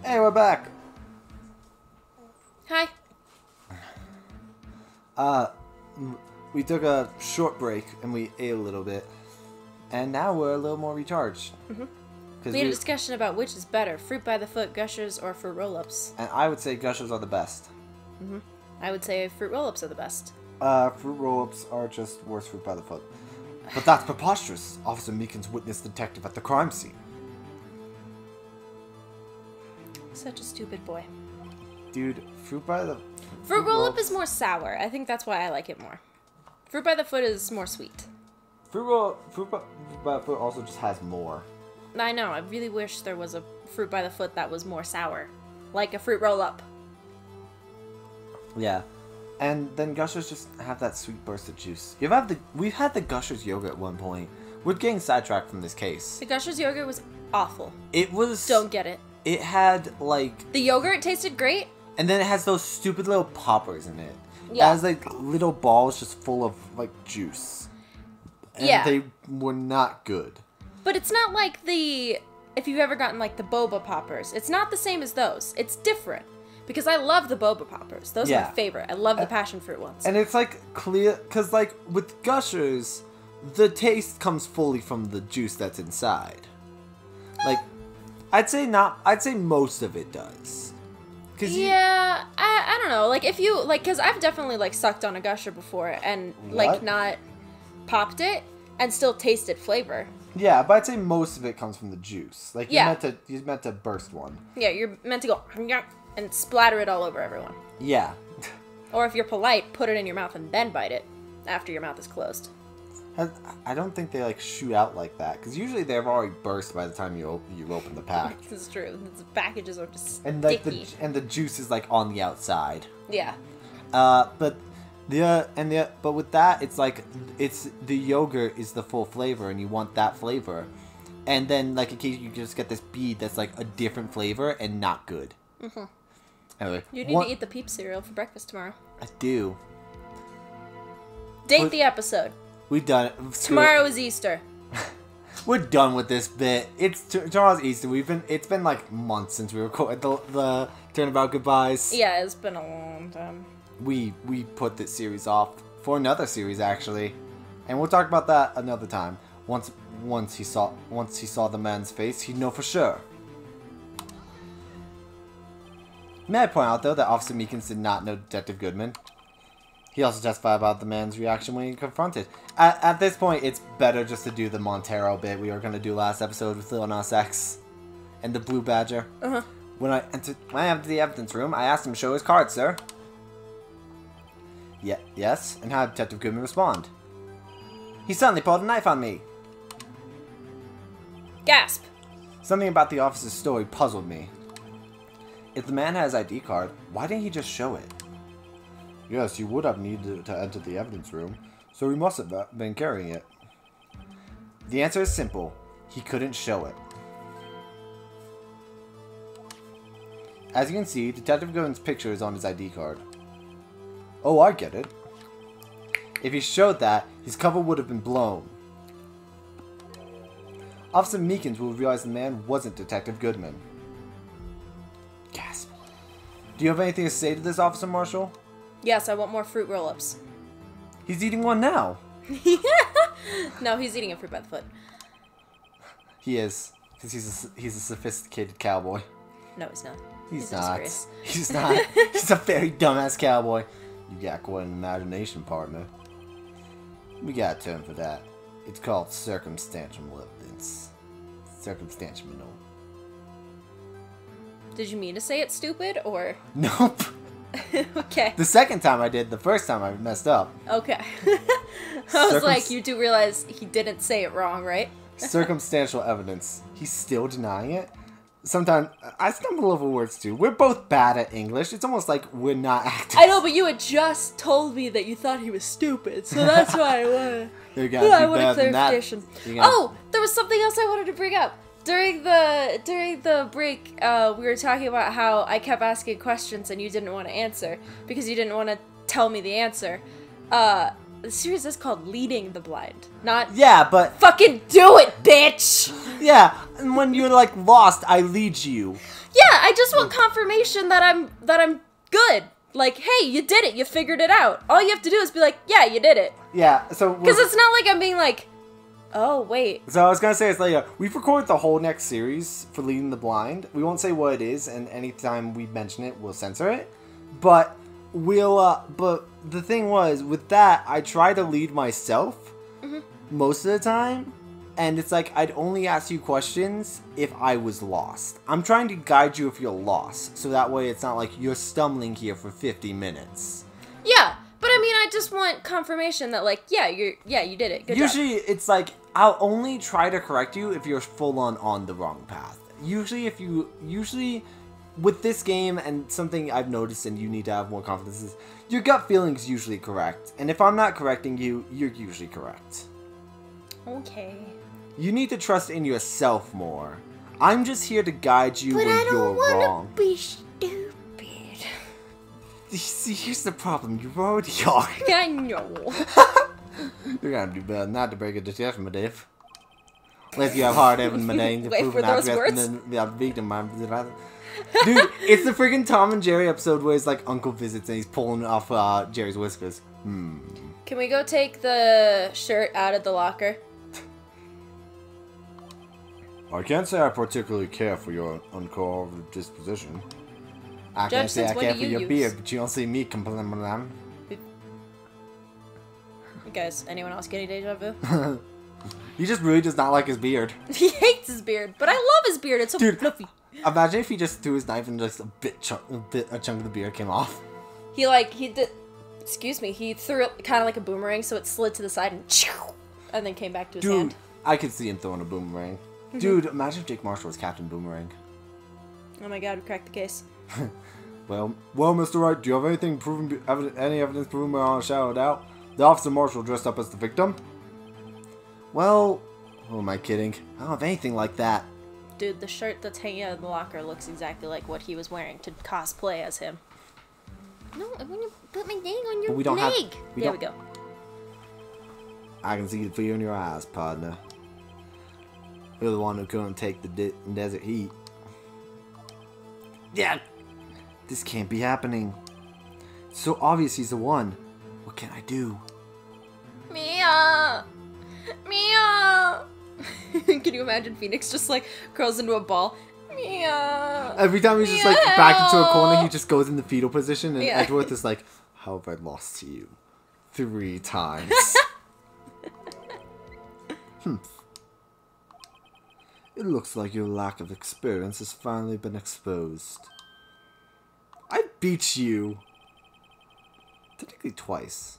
Hey, we're back. Hi. We took a short break and we ate a little bit, and now we're a little more recharged. We had a discussion about which is better, fruit by the foot, gushers, or fruit roll-ups. And I would say gushers are the best. I would say fruit roll-ups are the best. Fruit roll-ups are just worse fruit by the foot. But that's preposterous. Officer Meekins witnessed the detective at the crime scene. Such a stupid boy. Dude, fruit by the... Fruit roll-up is more sour. I think that's why I like it more. Fruit by the foot is more sweet. Fruit by the foot also just has more. I know. I really wish there was a fruit by the foot that was more sour. Like a fruit roll-up. Yeah. And then gushers just have that sweet burst of juice. We've had the gushers yogurt at one point. We're getting sidetracked from this case. The gushers yogurt was awful. It was... Don't get it. It had, like... The yogurt tasted great. And then it has those stupid little poppers in it. Yeah. It has, like, little balls just full of, like, juice. And they were not good. But it's not like the... If you've ever gotten, like, the boba poppers. It's not the same as those. It's different. Because I love the boba poppers. Those are my favorite. I love the passion fruit ones. And it's, like, clear... Because, like, with gushers, the taste comes fully from the juice that's inside. Like... I'd say most of it does. Yeah, I don't know. Like, if you, like, because I've definitely, like, sucked on a gusher before and, like, not popped it and still tasted flavor. Yeah, but I'd say most of it comes from the juice. Like, you're meant to burst one. Yeah, you're meant to go and splatter it all over everyone. Yeah. Or if you're polite, put it in your mouth and then bite it after your mouth is closed. I don't think they, like, shoot out like that, because usually they've already burst by the time you open the pack. This is true. The packages are just and like sticky. the juice is, like, on the outside. Yeah. But with that, it's like the yogurt is the full flavor, and you want that flavor, and then, like, in case you just get this bead that's, like, a different flavor and not good. Anyway, you need to eat the Peep cereal for breakfast tomorrow. I do. Date the episode. We've done it. Tomorrow is Easter. We're done with this bit. Tomorrow's Easter. It's been like months since we recorded the Turnabout Goodbyes. Yeah, it's been a long time. We put this series off for another series, actually, and we'll talk about that another time. Once he saw the man's face, he'd know for sure. May I point out, though, that Officer Meekins did not know Detective Goodman. He also testified about the man's reaction when he confronted. At this point, it's better just to do the Montero bit we were going to do last episode with Lil Nas X and the Blue Badger. When I entered the evidence room, I asked him to show his card, sir. Yes? And how did Detective Goodman respond? He suddenly pulled a knife on me. Gasp! Something about the officer's story puzzled me. If the man has his ID card, why didn't he just show it? Yes, you would have needed to enter the evidence room, so he must have been carrying it. The answer is simple. He couldn't show it. As you can see, Detective Goodman's picture is on his ID card. Oh, I get it. If he showed that, his cover would have been blown. Officer Meekins will realize the man wasn't Detective Goodman. Gasp. Do you have anything to say to this, Officer Marshall? Yes, I want more fruit roll-ups. He's eating one now. No, he's eating a fruit by the foot. He is, because he's a sophisticated cowboy. No, he's not. He's not. He's not. He's a very dumbass cowboy. You got quite an imagination, partner. We got a term for that. It's called circumstantial evidence. Circumstantial. Did you mean to say it's stupid, or? Nope. Okay. The second time I did, the first time I messed up. Okay. I was like, you do realize he didn't say it wrong, right? Circumstantial evidence. He's still denying it? Sometimes, I stumble over words too. We're both bad at English. It's almost like we're not actors. I know, but you had just told me that you thought he was stupid, so that's why I wanted... I wanted clarification. Oh, there was something else I wanted to bring up. During the break, we were talking about how I kept asking questions and you didn't want to answer because you didn't want to tell me the answer. The series is called Leading the Blind, not... Yeah, but... Fucking do it, bitch! Yeah, and when you're, like, lost, I lead you. Yeah, I just want confirmation that I'm good. Like, hey, you did it. You figured it out. All you have to do is be like, yeah, you did it. Yeah, so... Because it's not like I'm being like, oh, wait. So I was going to say, it's like, we've recorded the whole next series for Leading the Blind. We won't say what it is, and anytime we mention it, we'll censor it. But but the thing was, with that, I try to lead myself most of the time. And it's like, I'd only ask you questions if I was lost. I'm trying to guide you if you're lost. So that way it's not like you're stumbling here for 50 minutes. Yeah, but I mean, I just want confirmation that, like, yeah, you did it. Good Usually job. It's like, I'll only try to correct you if you're full on the wrong path. Usually with this game, and something I've noticed and you need to have more confidence is, your gut feeling's usually correct. And if I'm not correcting you, you're usually correct. Okay. You need to trust in yourself more. I'm just here to guide you when you're wrong. But I don't want to be stupid. See, here's the problem. You already are. I know. You're gonna do better than that to break a decision, my Dave. Unless you have hard Evan Madane to prove that victim. Dude, it's the freaking Tom and Jerry episode where it's like Uncle visits and he's pulling off Jerry's whiskers. Can we go take the shirt out of the locker? I can't say I particularly care for your uncooperative disposition. I can't say I care for your beard, but you don't see me complaining about them. Guys, anyone else getting deja vu? He just really does not like his beard. He hates his beard, but I love his beard. It's so fluffy. Imagine if he just threw his knife and just a chunk of the beard came off. He did. Excuse me. He threw it kind of like a boomerang, so it slid to the side and then came back to his hand. Dude, I could see him throwing a boomerang. Dude, imagine if Jake Marshall was Captain Boomerang. Oh my god, we cracked the case. well, Mr. Wright, do you have any evidence proving beyond a shadow of doubt? The Officer Marshall dressed up as the victim? Well, who am I kidding? I don't have anything like that. Dude, the shirt that's hanging out of the locker looks exactly like what he was wearing to cosplay as him. No, I want to put my thing on your leg. There we go. I can see the fear in your eyes, partner. You're the one who couldn't take the desert heat. Yeah, this can't be happening. It's so obvious he's the one. What can I do? Mia! Mia! Can you imagine Phoenix just like curls into a ball? Mia! Every time he's just like back into a corner, he just goes in the fetal position, and Edgeworth is like, how have I lost to you? 3 times. It looks like your lack of experience has finally been exposed. I beat you. Technically twice.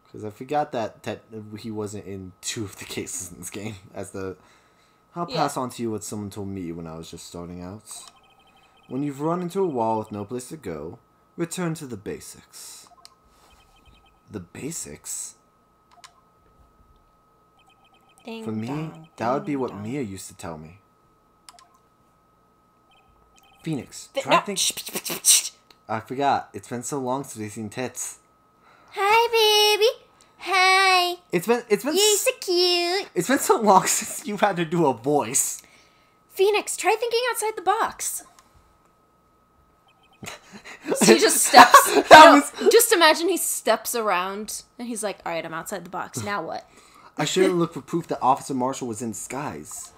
Because I forgot that he wasn't in 2 of the cases in this game. I'll pass on to you what someone told me when I was just starting out. When you've run into a wall with no place to go, return to the basics. The basics? For me, that would be what Mia used to tell me. Phoenix, try to think... I forgot. It's been so long since we've seen tits. Hi, baby. Hi. It's been You're so cute. It's been so long since you've had to do a voice. Phoenix, try thinking outside the box. So he just steps. Just imagine he steps around and he's like, all right, I'm outside the box. Now what? I should have looked for proof that Officer Marshall was in disguise.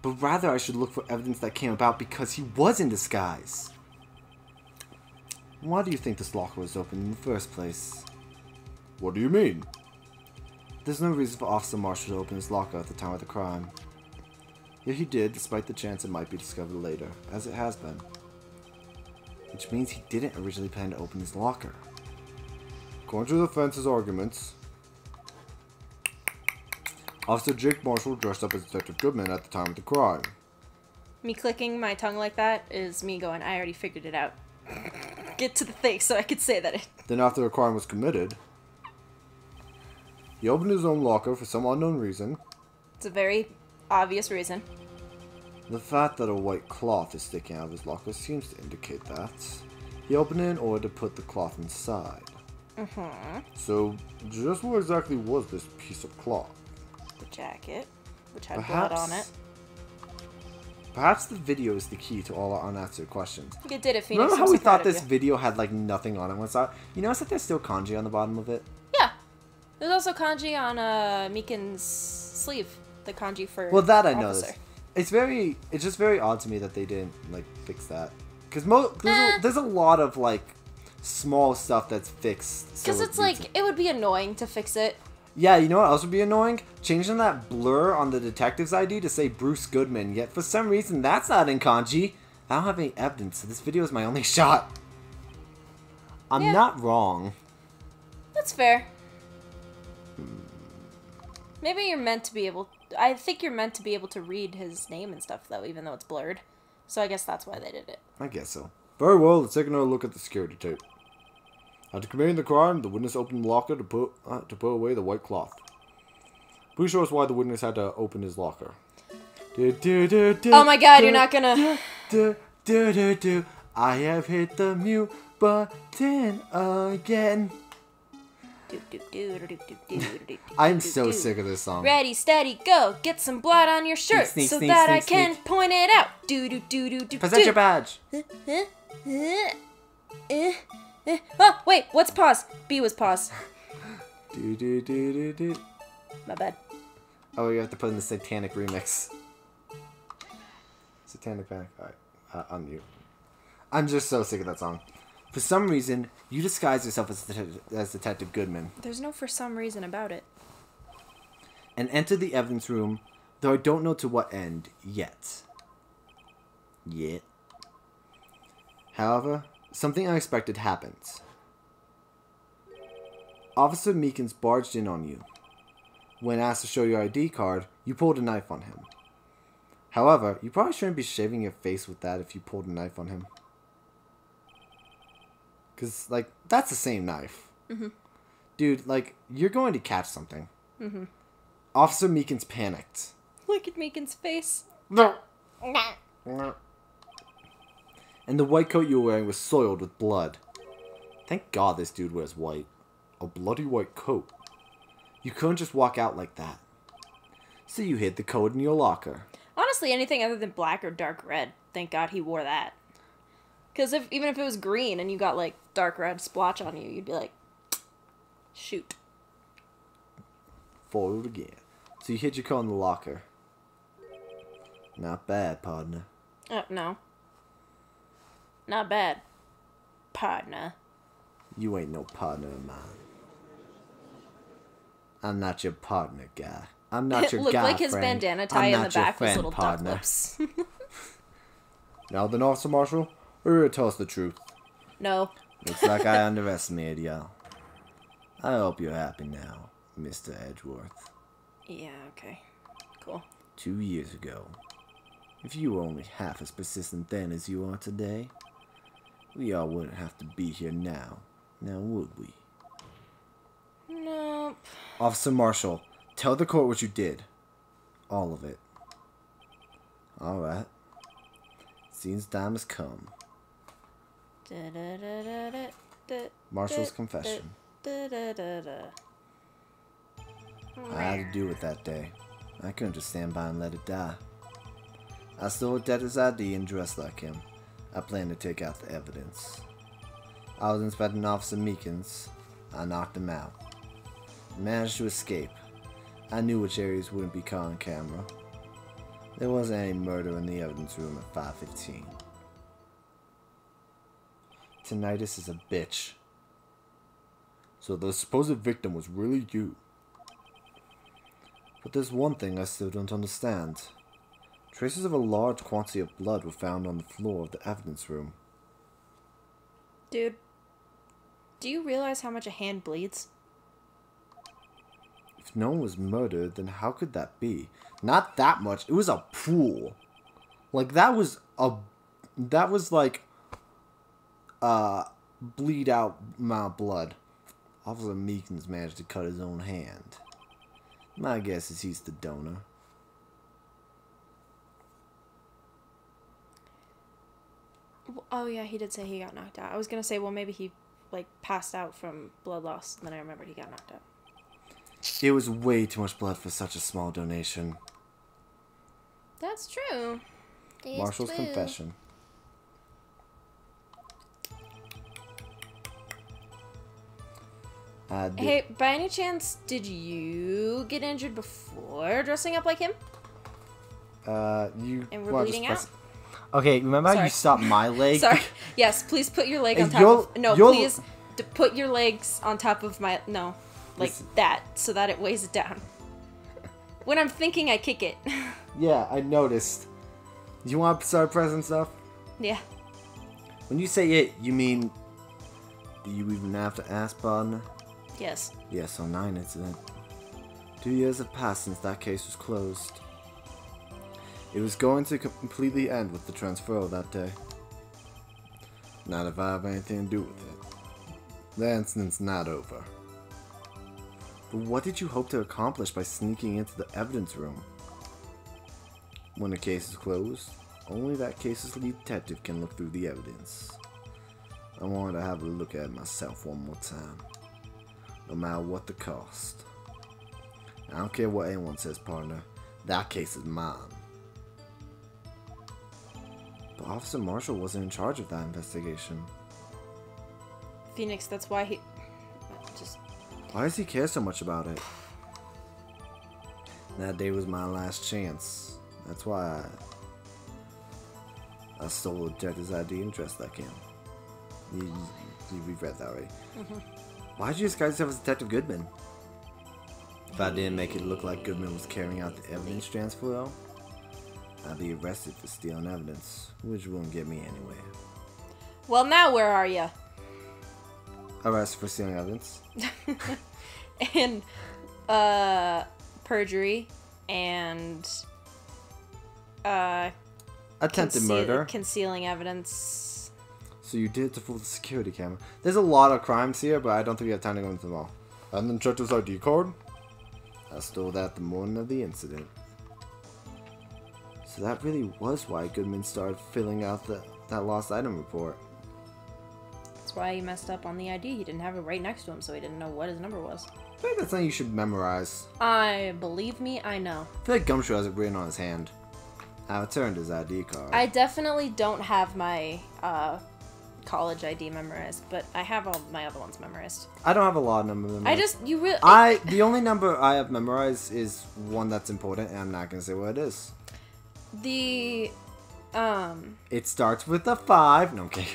But rather, I should look for evidence that came about because he was in disguise. Why do you think this locker was open in the first place? What do you mean? There's no reason for Officer Marshall to open his locker at the time of the crime. Yet he did, despite the chance it might be discovered later, as it has been. Which means he didn't originally plan to open his locker. According to the defense's arguments, Officer Jake Marshall dressed up as Detective Goodman at the time of the crime. Me clicking my tongue like that is me going, I already figured it out. Get to the thing so I could say that. Then after the crime was committed, he opened his own locker for some unknown reason. It's a very obvious reason. The fact that a white cloth is sticking out of his locker seems to indicate that. He opened it in order to put the cloth inside. So, just what exactly was this piece of cloth? The jacket, which had blood on it. Perhaps the video is the key to all our unanswered questions. I think it did it, Phoenix. Remember how we thought this video had, like, nothing on it once out? You notice that there's still kanji on the bottom of it? Yeah. There's also kanji on Mikan's sleeve. The kanji for Well, that I officer. noticed. It's just very odd to me that they didn't, like, fix that. Because there's a lot of, like, small stuff that's fixed. Because it's like, it would be annoying to fix it. Yeah, you know what else would be annoying? Changing that blur on the detective's ID to say Bruce Goodman, yet for some reason that's not in kanji. I don't have any evidence, so this video is my only shot. I'm not wrong. That's fair. Maybe you're meant to be able... I think you're meant to be able to read his name and stuff, though, even though it's blurred. So I guess that's why they did it. I guess so. Very well, let's take another look at the security tape. After committing the crime, the witness opened the locker to put away the white cloth. Please show us why the witness had to open his locker. Oh my god, you're not gonna... I have hit the mute button again. I'm so sick of this song. Ready, steady, go. Get some blood on your shirt so that I can point it out. Present your badge. Oh, wait, what's pause? B was pause. My bad. Oh, you have to put in the satanic remix. Satanic panic. Alright, unmute. I'm just so sick of that song. For some reason, you disguise yourself as Detective Goodman. There's no for some reason about it. And enter the evidence room, though I don't know to what end yet. However, something unexpected happens. Officer Meekins barged in on you. When asked to show your ID card, you pulled a knife on him. However, you probably shouldn't be shaving your face with that if you pulled a knife on him. Because, like, that's the same knife. Mm-hmm. Dude, like, you're going to catch something. Mm-hmm. Officer Meekins panicked. Look at Meekins' face. No. And the white coat you were wearing was soiled with blood. Thank God this dude wears white. A bloody white coat. You couldn't just walk out like that. So you hid the coat in your locker. Honestly, anything other than black or dark red, thank God he wore that. Because even if it was green and you got, like, dark red splotch on you, you'd be like, shoot. Foiled again. So you hid your coat in the locker. Not bad, partner. No. Not bad, partner. You ain't no partner of mine. I'm not your partner, guy. I'm not your guy, It looked like his bandana tie in the back was little duck lips. Now then, Officer Marshall, tell us the truth. No. Looks like I underestimated y'all. I hope you're happy now, Mr. Edgeworth. Yeah, okay. Cool. 2 years ago, if you were only half as persistent then as you are today, we all wouldn't have to be here now. Now would we? Nope. Officer Marshall, tell the court what you did. All of it. Alright. Seems time has come. Marshall's confession. I had to do it that day. I couldn't just stand by and let it die. I stole a debtor's ID and dressed like him. I planned to take out the evidence. I was inspecting Officer Meekins. I knocked him out. Managed to escape. I knew which areas wouldn't be caught on camera. There wasn't any murder in the evidence room at 5:15. Tinnitus is a bitch. So the supposed victim was really you. But there's one thing I still don't understand. Traces of a large quantity of blood were found on the floor of the evidence room. Dude, do you realize how much a hand bleeds? If no one was murdered, then how could that be? Not that much. It was a pool. Like, that was like bleed out amount of blood. Officer Meekins managed to cut his own hand. My guess is he's the donor. Oh yeah, he did say he got knocked out. I was gonna say, well, maybe he, like, passed out from blood loss, and then I remembered he got knocked out. It was way too much blood for such a small donation. That's true. Marshall's confession. Hey, by any chance, did you get injured before dressing up like him? And we're bleeding out? Okay, remember how you stopped my leg? Sorry. Yes, please put your leg on top of... No, please put your legs on top of my... No, like that, so that it weighs it down. When I'm thinking, I kick it. Yeah, I noticed. You want to start pressing stuff? Yeah. When you say it, you mean... Do you even have to ask, partner? Yes. Yes, on 9 incident. 2 years have passed since that case was closed. It was going to completely end with the transfer that day. Not if I have anything to do with it. The incident's not over. But what did you hope to accomplish by sneaking into the evidence room? When a case is closed, only that case's lead detective can look through the evidence. I wanted to have a look at it myself one more time. No matter what the cost. I don't care what anyone says, partner. That case is mine. But Officer Marshall wasn't in charge of that investigation. Phoenix, that's why he... Why does he care so much about it? That day was my last chance. That's why I stole the detective's ID and dressed like him. We've read that already. Why did you disguise yourself as Detective Goodman? If I didn't make it look like Goodman was carrying out the evidence transfer, though, I'd be arrested for stealing evidence, which wouldn't get me anywhere. Well, now where are you? Arrested for stealing evidence. And, perjury and, attempted murder. Concealing evidence. So you did to fool the security camera. There's a lot of crimes here, but I don't think we have time to go into them all. And then Churchill's ID card. I stole that the morning of the incident. So that really was why Goodman started filling out that lost item report. That's why he messed up on the ID. He didn't have it right next to him, so he didn't know what his number was. I think that's something you should memorize. Believe me, I know. I feel like Gumshoe has it written on his hand. I returned his ID card. I definitely don't have my college ID memorized, but I have all my other ones memorized. I don't have a lot of numbers memorized. The only number I have memorized is one that's important, and I'm not gonna say what it is. It starts with a 5. No, I'm kidding.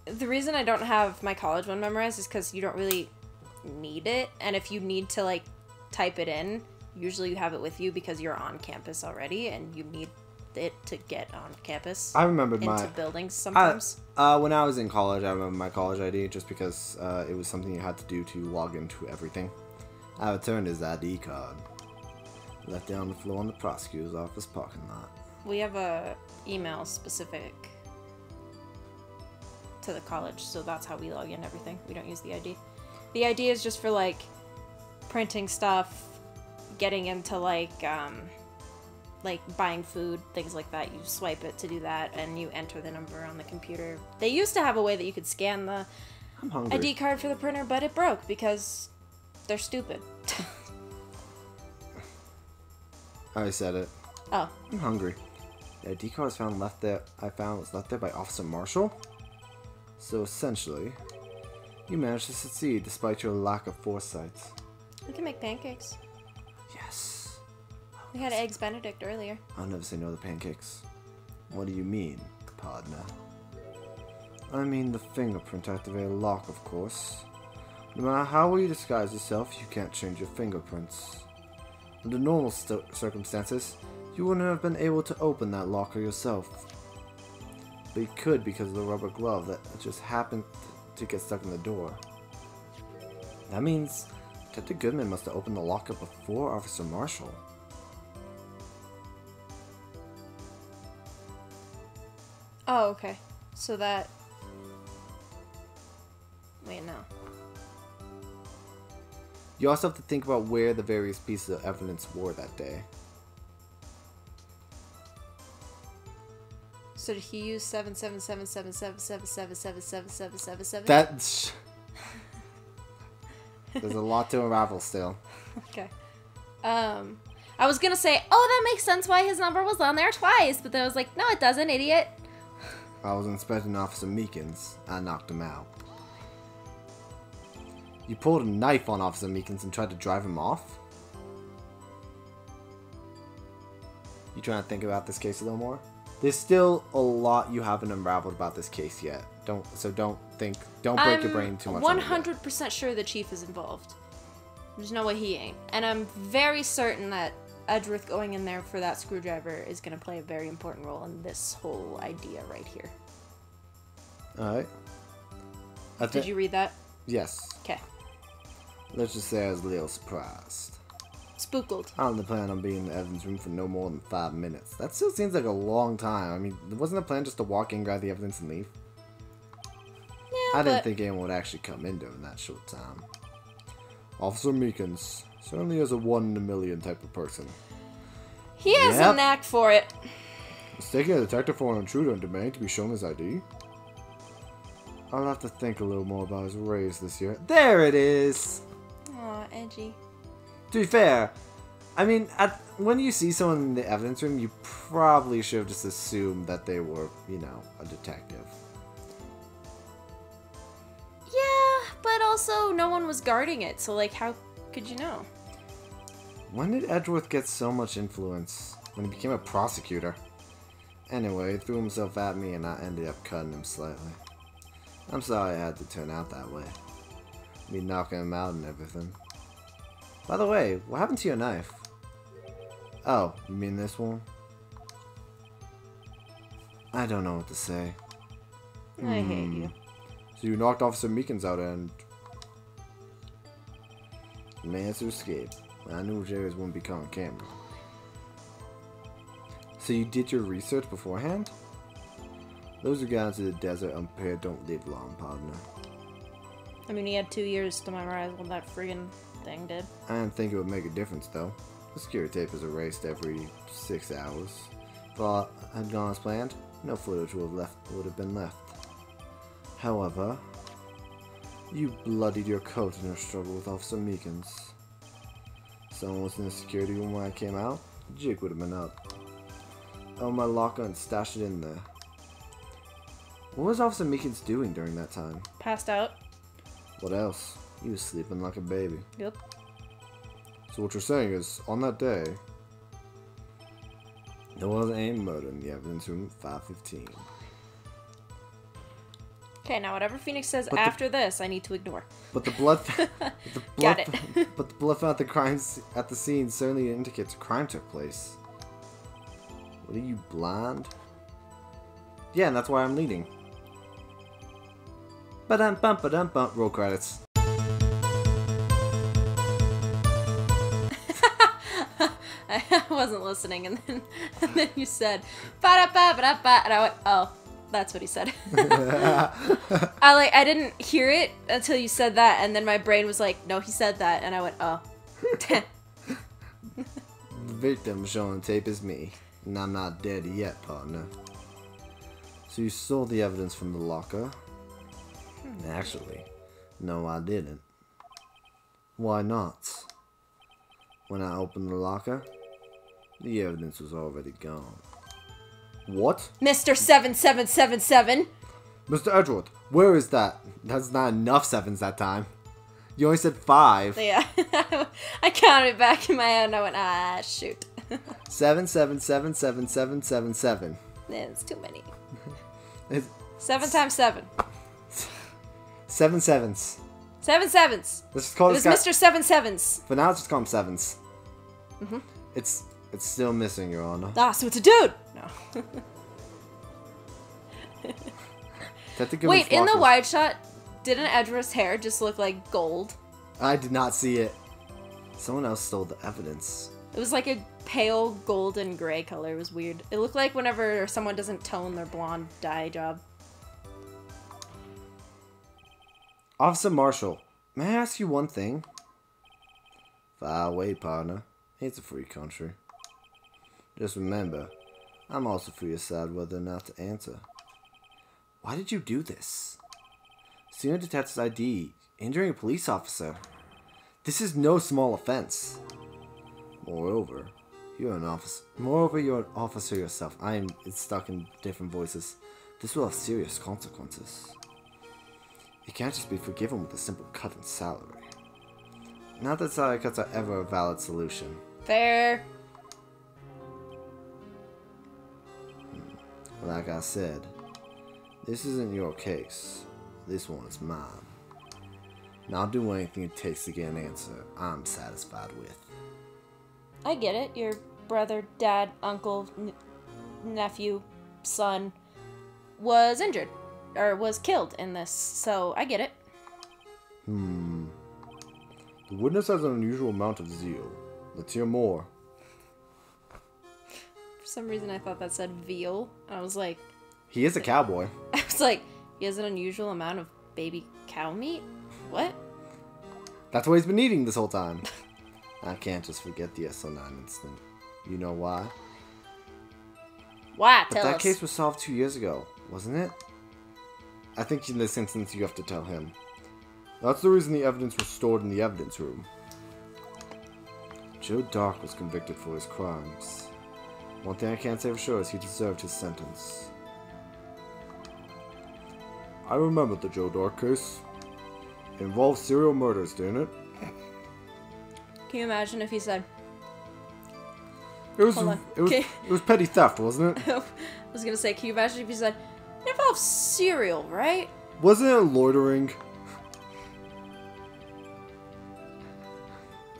The reason I don't have my college one memorized is because you don't really need it, and if you need to like type it in, usually you have it with you because you're on campus already, and you need it to get on campus. I remembered into buildings sometimes. When I was in college, I remember my college ID just because it was something you had to do to log into everything. I returned his ID card. Left it on the floor in the prosecutor's office parking lot. We have a email specific to the college, so that's how we log in everything. We don't use the ID. The ID is just for like printing stuff, getting into like buying food, things like that. You swipe it to do that, and you enter the number on the computer. They used to have a way that you could scan the ID card for the printer, but it broke because they're stupid. I said it. Oh. I'm hungry. The ID card was left there by Officer Marshall. So essentially, you managed to succeed despite your lack of foresight. We can make pancakes. Yes. We had eggs Benedict earlier. I'll never say no to pancakes. What do you mean, partner? I mean the fingerprint activated lock, of course. No matter how well you disguise yourself, you can't change your fingerprints. Under normal circumstances, you wouldn't have been able to open that locker yourself. But you could because of the rubber glove that just happened to get stuck in the door. That means Detective Goodman must have opened the locker before Officer Marshall. Oh, okay. So that... Wait, no. You also have to think about where the various pieces of evidence were that day. So did he use 7777777777777? That's... There's a lot to unravel still. Okay. I was gonna say, oh, that makes sense why his number was on there twice, but then I was like, no, it doesn't, idiot. I was inspecting Officer Meekins. I knocked him out. You pulled a knife on Officer Meekins and tried to drive him off? You trying to think about this case a little more? There's still a lot you haven't unraveled about this case yet. Don't break your brain too much. I'm 100% sure the chief is involved. There's no way he ain't. And I'm very certain that Edgeworth going in there for that screwdriver is going to play a very important role in this whole idea right here. Alright. Did you read that? Yes. Okay. Let's just say I was a little surprised. Spooked. I only plan on being in the evidence room for no more than 5 minutes. That still seems like a long time. I mean, wasn't the plan just to walk in, grab the evidence, and leave? Yeah, I didn't think anyone would actually come in during that short time. Officer Meekins certainly is a 1 in a million type of person. He has a knack for it. Mistaking a detective for an intruder and demanding to be shown his ID? I'll have to think a little more about his raise this year. There it is! Aw, edgy. To be fair, I mean, when you see someone in the evidence room, you probably should have just assumed that they were, you know, a detective. Yeah, but also no one was guarding it, so like, how could you know? When did Edgeworth get so much influence? When he became a prosecutor? Anyway, he threw himself at me and I ended up cutting him slightly. I'm sorry it had to turn out that way. Me knocking him out and everything. By the way, what happened to your knife? Oh, you mean this one? I don't know what to say. I hate you. So you knocked Officer Meekins out and managed to escape. I knew Jerry's wouldn't be caught on camera. So you did your research beforehand? Those who got into the desert unprepared don't live long, partner. I mean, he had 2 years to memorize what that friggin' thing did. I didn't think it would make a difference, though. The security tape is erased every 6 hours. If all had gone as planned, no footage would have been left. However, you bloodied your coat in your struggle with Officer Meekins. Someone was in the security room when I came out. The jig would have been up. I opened my locker and stashed it in there. What was Officer Meekins doing during that time? Passed out. What else? He was sleeping like a baby. Yep. So what you're saying is, on that day, there was a murder in the evidence room at 5:15. Okay, now whatever Phoenix says after this, I need to ignore. But the blood, Got it. But the blood found at the scene certainly indicates a crime took place. What are you, blind? Yeah, and that's why I'm leading. Ba-dum-bum, ba-dum-bum. Roll credits. I wasn't listening, and then you said ba-da-ba-ba-da-ba, and I went, oh, that's what he said. I didn't hear it until you said that, and then my brain was like, no, he said that, and I went, oh. The victim showing tape is me, and I'm not dead yet, partner. So you stole the evidence from the locker? Actually, no, I didn't. Why not? When I opened the locker, the evidence was already gone. What? Mr. 7777! Mr. Edgeworth, where is that? That's not enough sevens that time. You only said 5. Yeah, I counted back in my head and I went, ah, shoot. 7777777. Yeah, it's too many. It's 7 times 7. 7 sevens. 7 sevens. Let's just call this guy Mr. 7 sevens. For now, let's just call him sevens. It's still missing, Your Honor. Ah, so it's a dude. No. Wait, in the wide shot, didn't Edgeworth's hair just look like gold? I did not see it. Someone else stole the evidence. It was like a pale golden gray color. It was weird. It looked like whenever someone doesn't tone their blonde dye job. Officer Marshall, may I ask you one thing? Fire away, partner. It's a free country. Just remember, I'm also free to decide whether or not to answer. Why did you do this? Stealing a detective's ID, injuring a police officer. This is no small offense. Moreover, you're an officer yourself. It's stuck in different voices. This will have serious consequences. You can't just be forgiven with a simple cut in salary. Not that salary cuts are ever a valid solution. Fair. Like I said, this isn't your case. This one is mine. And I'll do anything it takes to get an answer I'm satisfied with. I get it. Your brother, dad, uncle, nephew, son was injured. Or was killed in this, so I get it. The witness has an unusual amount of zeal. Let's hear more. For some reason I thought that said veal. I was like... He is a cowboy. I was like, he has an unusual amount of baby cow meat? What? That's what he's been eating this whole time. I can't just forget the SO9 incident. You know why? Why? But that case was solved 2 years ago, wasn't it? I think in this instance you have to tell him. That's the reason the evidence was stored in the evidence room. Joe Dark was convicted for his crimes. One thing I can't say for sure is he deserved his sentence. I remember the Joe Dark case. It involved serial murders, didn't it? Can you imagine if he said... It was petty theft, wasn't it? I was gonna say, can you imagine if he said... It involves cereal, right? Wasn't it loitering?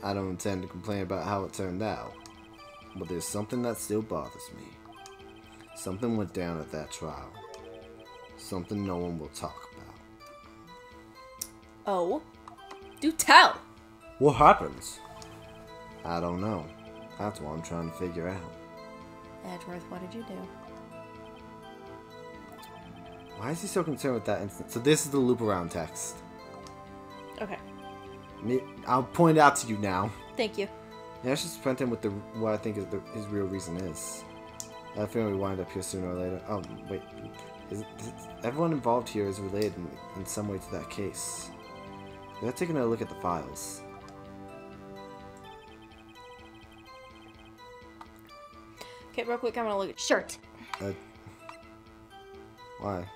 I don't intend to complain about how it turned out, but there's something that still bothers me. Something went down at that trial. Something no one will talk about. Oh? Do tell! What happens? I don't know. That's what I'm trying to figure out. Edgeworth, what did you do? Why is he so concerned with that incident? So this is the loop around text. Okay. I'll point it out to you now. Thank you. Yeah, I should spend him with what I think is his real reason is. I feel we wind up here sooner or later. Oh, wait. Everyone involved here is related in some way to that case. We're taking a look at the files. Okay, real quick, I'm gonna look at shirt. Why?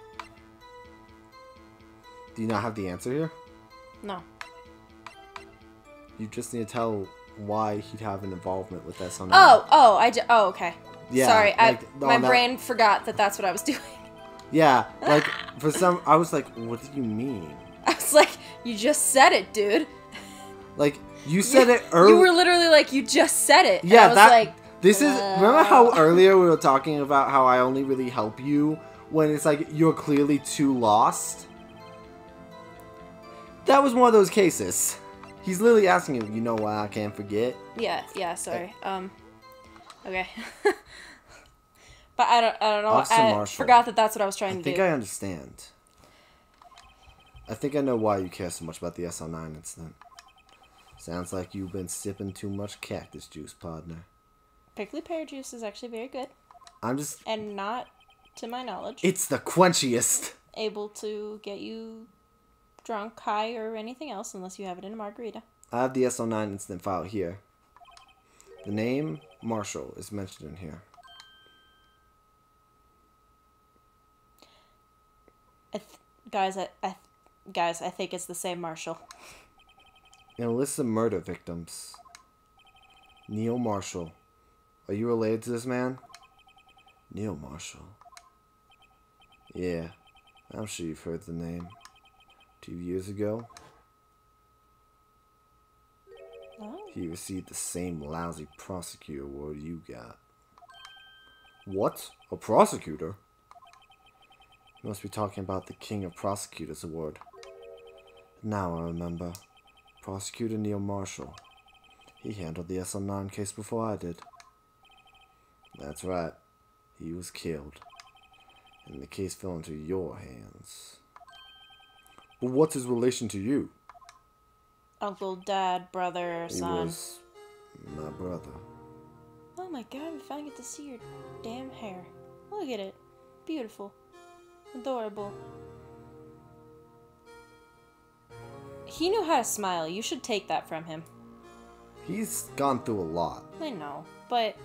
Do you not have the answer here? No. You just need to tell why he'd have an involvement with SO9. Oh, okay. Yeah. Sorry, like, my brain forgot that that's what I was doing. Yeah, like, I was like, what do you mean? I was like, you just said it, dude. Like, you said it earlier. You were literally like, you just said it. Yeah, and I was like... This is... Remember how earlier we were talking about how I only really help you when it's like, you're clearly too lost? That was one of those cases. He's literally asking you, you know why I can't forget? Yeah, sorry. Okay. But I don't know. Officer I Marshall, forgot that that's what I was trying to do. I think I understand. I think I know why you care so much about the SO9 incident. Sounds like you've been sipping too much cactus juice, partner. Prickly pear juice is actually very good. And not, to my knowledge, it's the quenchiest. Able to get you drunk, high, or anything else unless you have it in a margarita. I have the SO9 incident file here. The name Marshall is mentioned in here. Guys, I think it's the same Marshall. In a list of murder victims, Neil Marshall. Are you related to this man? Neil Marshall. Yeah, I'm sure you've heard the name. 2 years ago, he received the same lousy prosecutor award you got. What? A prosecutor? You must be talking about the King of Prosecutors Award. Now I remember. Prosecutor Neil Marshall. He handled the SO9 case before I did. That's right. He was killed. And the case fell into your hands. But what's his relation to you? Uncle, dad, brother, son. He was my brother. Oh my god, we finally get to see your damn hair. Look at it. Beautiful. Adorable. He knew how to smile. You should take that from him. He's gone through a lot. I know, but...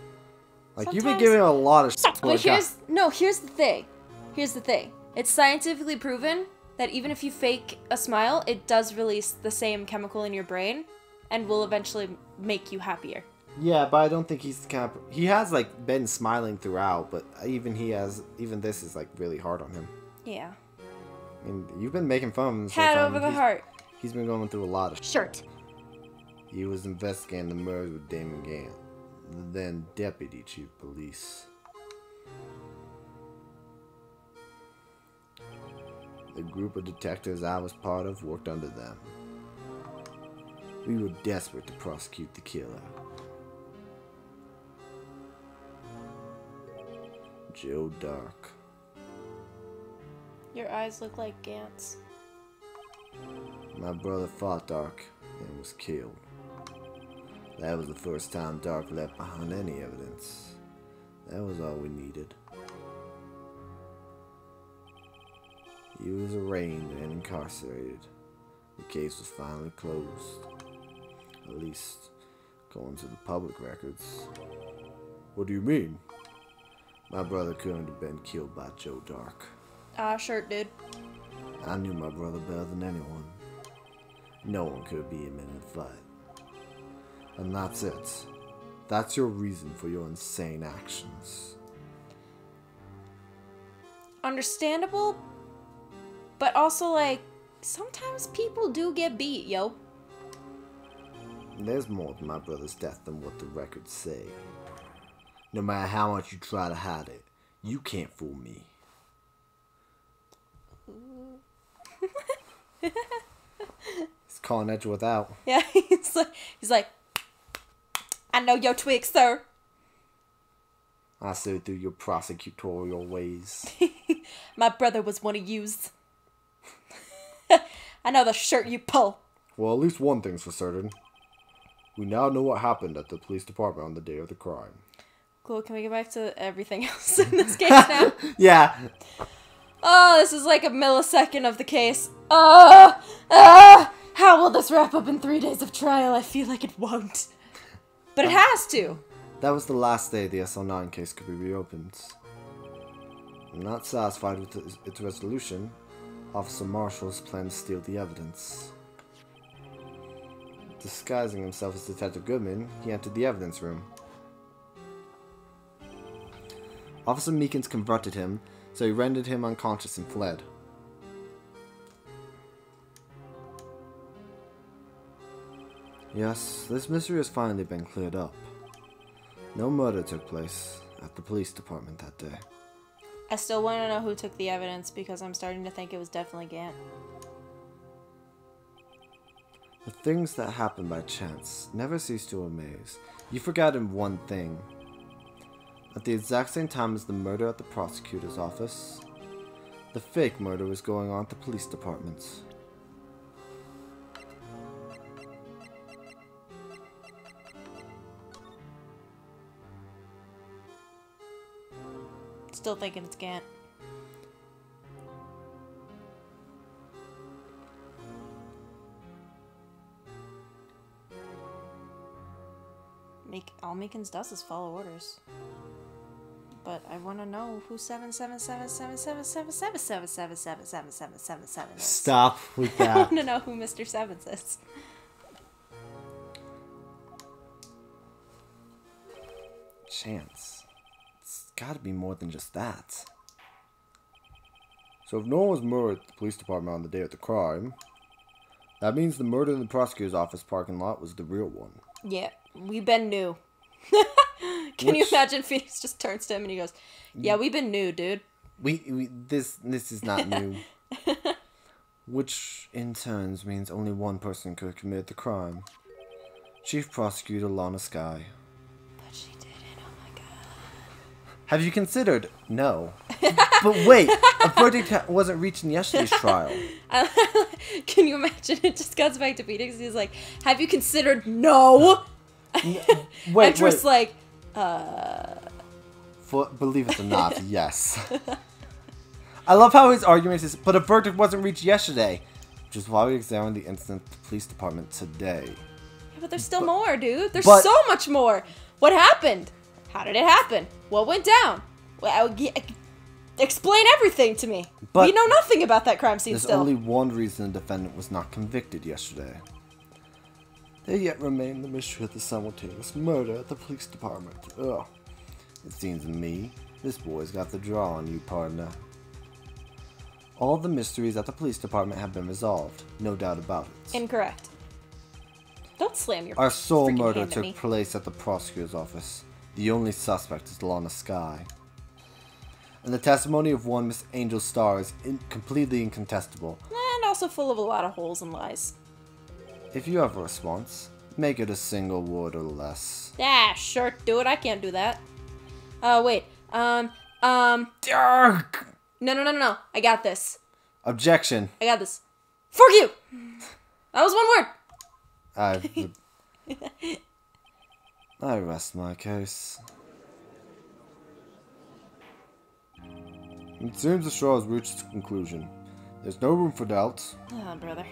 Like, you've been giving him a lot of shit. But here's the thing. Here's the thing. It's scientifically proven that even if you fake a smile, it does release the same chemical in your brain and will eventually make you happier. Yeah, but I don't think he's kind of... He has, like, been smiling throughout, but even this is, like, really hard on him. Yeah. I mean, you've been making fun of him. Head over the heart. He's been going through a lot of shirt. He was investigating the murders with Damon Gant, the then Deputy Chief of Police. The group of detectives I was part of worked under them. We were desperate to prosecute the killer. Joe Dark. Your eyes look like Gant's. My brother fought Dark and was killed. That was the first time Dark left behind any evidence. That was all we needed. He was arraigned and incarcerated. The case was finally closed. At least, according to the public records. What do you mean? My brother couldn't have been killed by Joe Dark. Sure did. I knew my brother better than anyone. No one could beat him in a fight. And that's it. That's your reason for your insane actions. Understandable, but also, like, sometimes people do get beat, yo. There's more to my brother's death than what the records say. No matter how much you try to hide it, you can't fool me. He's calling Edgeworth out. Yeah, he's like, I know your twigs, sir. I see through your prosecutorial ways. My brother was one of yous. I know the shirt you pull. Well, at least one thing's for certain. We now know what happened at the police department on the day of the crime. Cool, can we get back to everything else in this case now? Yeah. Oh, this is like a millisecond of the case. How will this wrap up in 3 days of trial? I feel like it won't. But it has to. That was the last day the SL9 case could be reopened. Not satisfied with its resolution, Officer Marshall's planned to steal the evidence. Disguising himself as Detective Goodman, he entered the evidence room. Officer Meekins confronted him, so he rendered him unconscious and fled. Yes, this mystery has finally been cleared up. No murder took place at the police department that day. I still want to know who took the evidence because I'm starting to think it was definitely Gant. The things that happen by chance never cease to amaze. You've forgotten one thing. At the exact same time as the murder at the prosecutor's office, the fake murder was going on at the police department. Still thinking it's Gant. All Meekins does is follow orders. But I want to know who 7777777777777 is. Stop with that. I want to know who Mr. Sevens is. Chance. It's gotta be more than just that. So if no one was murdered at the police department on the day of the crime, that means the murder in the prosecutor's office parking lot was the real one. Yeah, we've been new. Can you imagine Phoenix just turns to him and he goes, yeah, we've been new, dude. This is not new. Which, in turn, means only one person could have committed the crime. Chief Prosecutor Lana Skye. But she didn't, oh my god. Have you considered? No. But wait, a verdict wasn't reached in yesterday's trial. Can you imagine? It just goes back to Phoenix. He's like, have you considered? No! Wait, and Trist's like, believe it or not, yes. I love how his argument is, but a verdict wasn't reached yesterday. which is why we examined the incident at the police department today. Yeah, but there's still more, dude. There's so much more. What happened? How did it happen? What went down? Well, explain everything to me. We know nothing about that crime scene still. There's only one reason the defendant was not convicted yesterday. There yet remained the mystery of the simultaneous murder at the police department. Ugh. It seems to me, this boy's got the draw on you, partner. All the mysteries at the police department have been resolved, no doubt about it. Incorrect. Don't slam your Our sole murder hand at me. took place at the prosecutor's office. The only suspect is Lana Skye. And the testimony of one Miss Angel Starr is completely incontestable. And also full of a lot of holes and lies. If you have a response, make it a single word or less. Yeah, sure, do it. I can't do that. Wait. Dark! No. I got this. Objection. I got this. Fork you! That was one word. I rest my case. It seems the straw has reached its conclusion. There's no room for doubt. Oh, brother.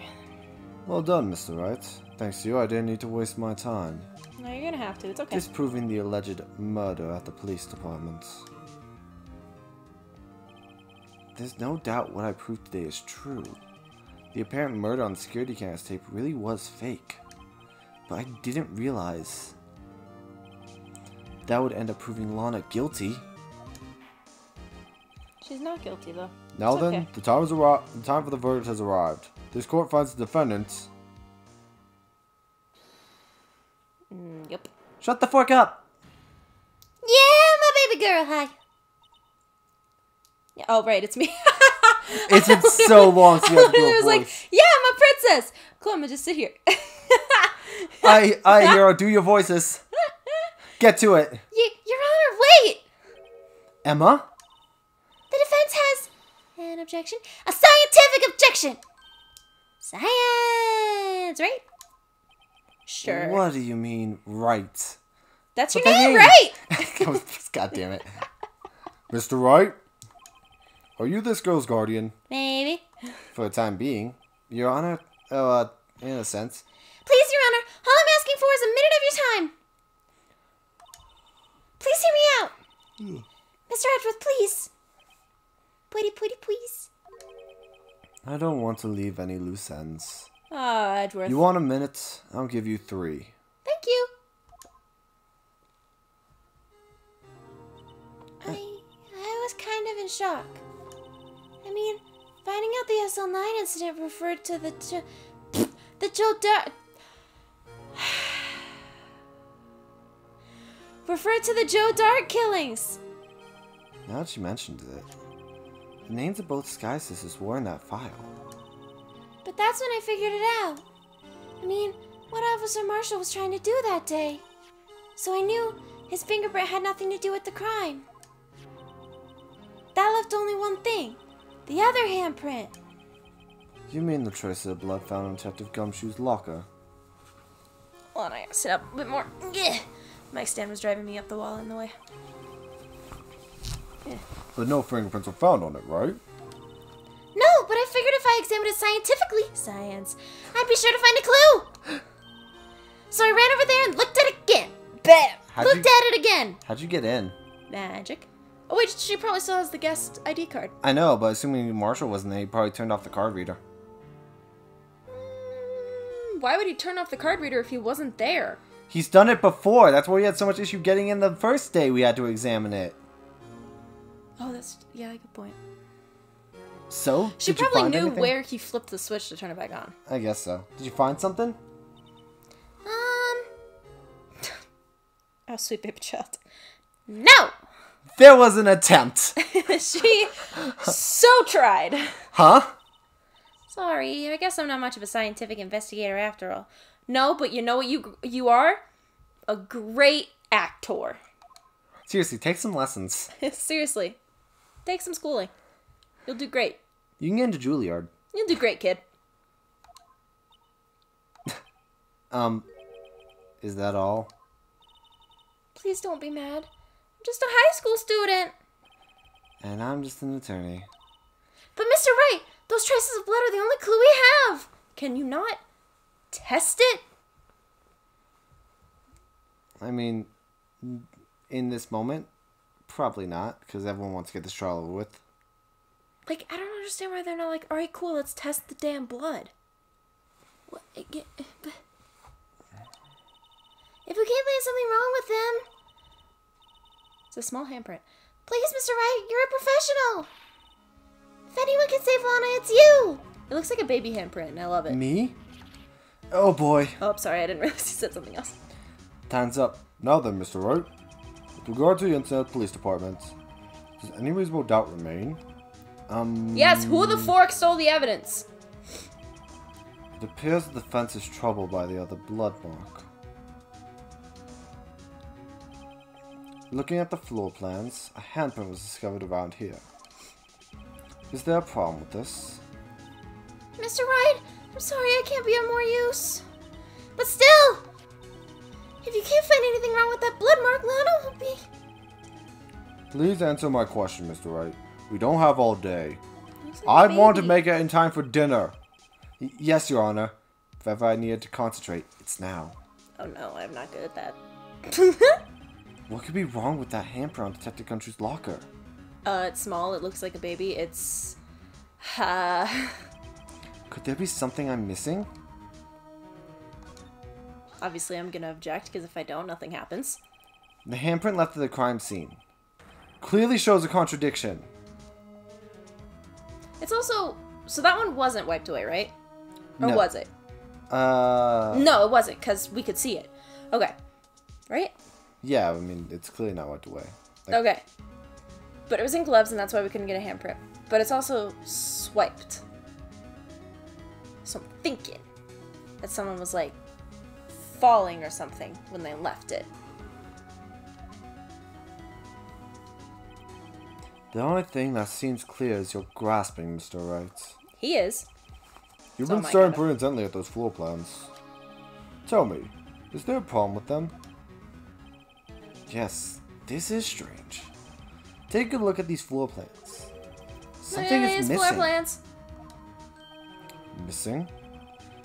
Well done, Mr. Wright. Thanks to you, I didn't need to waste my time. No, you're gonna have to. It's okay. Disproving the alleged murder at the police department. There's no doubt what I proved today is true. The apparent murder on the security camera's tape really was fake. But I didn't realize that would end up proving Lana guilty. She's not guilty, though. Now it's then, okay. the time for the verdict has arrived. This court finds the defendant... Yep. Shut the fork up! Yeah, my baby girl, hi. Yeah, oh, right, it's me. It's been so long since you had to do a It was voice. like, yeah, I'm a princess. Cool, I'm gonna just sit here. Hi, hero, do your voices. Get to it. Your Honor, wait! Emma? The defense has an objection. A scientific objection! Science, right? Sure. What do you mean, right? That's your name, right? God damn it. Mr. Wright? Are you this girl's guardian? Maybe. For the time being. Your Honor? In a sense. Please, Your Honor, all I'm asking for is a minute of your time. Please hear me out. Mr. Edgeworth, please. Pretty, please. I don't want to leave any loose ends. Oh, Edgeworth. You want a minute? I'll give you 3. Thank you. I was kind of in shock. I mean, finding out the SL9 incident referred to the Joe Dart... referred to the Joe Dart killings. Now that you mentioned it, the names of both Sky Sisters were in that file. But that's when I figured it out. I mean, what Officer Marshall was trying to do that day. So I knew his fingerprint had nothing to do with the crime. That left only one thing. The other handprint. You mean the trace of the blood found in Detective Gumshoe's locker? Hold on, I gotta sit up a bit more. Yeah. Mic stand was driving me up the wall in the way. Yeah. But no fingerprints were found on it, right? No, but I figured if I examined it scientifically, I'd be sure to find a clue. So I ran over there and looked at it again. Bam! Looked at it again. How'd you get in? Magic. Oh wait, she probably still has the guest ID card. I know, but assuming Marshall wasn't there, he probably turned off the card reader. Why would he turn off the card reader if he wasn't there? He's done it before. That's why he had so much issue getting in the first day we had to examine it. Oh, yeah, good point. So? She did you probably find knew anything? where he flipped the switch to turn it back on. I guess so. Did you find something? Oh, sweet baby child. No! There was an attempt. She so tried. Huh? Sorry, I guess I'm not much of a scientific investigator after all. No, but you know what you are? A great actor. Seriously, take some lessons. Seriously. Take some schooling. You'll do great. You can get into Juilliard. You'll do great, kid. Is that all? Please don't be mad. I'm just a high school student. And I'm just an attorney. But Mr. Wright, those traces of blood are the only clue we have. Can you not test it? I mean, in this moment, probably not, because everyone wants to get this trial over with. Like, I don't understand why they're not like, alright, cool, let's test the damn blood. What? If we can't find something wrong with them... It's a small handprint. Please, Mr. Wright, you're a professional! If anyone can save Lana, it's you! It looks like a baby handprint, and I love it. Me? Oh boy. Oh, sorry, I didn't realize you said something else. Time's up. Now then, Mr. Wright. With regard to the incident at the police department, does any reasonable doubt remain? Yes, who the fork stole the evidence? It appears the defense is troubled by the other blood mark. Looking at the floor plans, a handprint was discovered around here. Is there a problem with this? Mr. Wright, I'm sorry I can't be of more use. But still, if you can't find anything wrong with that blood mark, Lana will be... Please answer my question, Mr. Wright. We don't have all day. I want to make it in time for dinner. Yes, Your Honor. If ever I needed to concentrate, it's now. Oh no, I'm not good at that. What could be wrong with that handprint on Detective Country's locker? It's small. It looks like a baby. It's... Could there be something I'm missing? Obviously, I'm gonna object, because if I don't, nothing happens. The handprint left at the crime scene clearly shows a contradiction. It's also... So that one wasn't wiped away, right? Or No. was it? No, it wasn't, because we could see it. Okay. Right? Yeah, I mean, it's clearly not wiped away. Like, Okay. But it was in gloves, and that's why we couldn't get a handprint. But it's also swiped. So I'm thinking that someone was, like, falling or something when they left it. The only thing that seems clear is you're grasping, Mr. Wright. He is. You've So been am I, staring kinda. pretty intently at those floor plans. Tell me, is there a problem with them? Yes, this is strange. Take a look at these floor plans. Something is missing. Floor plans. Missing?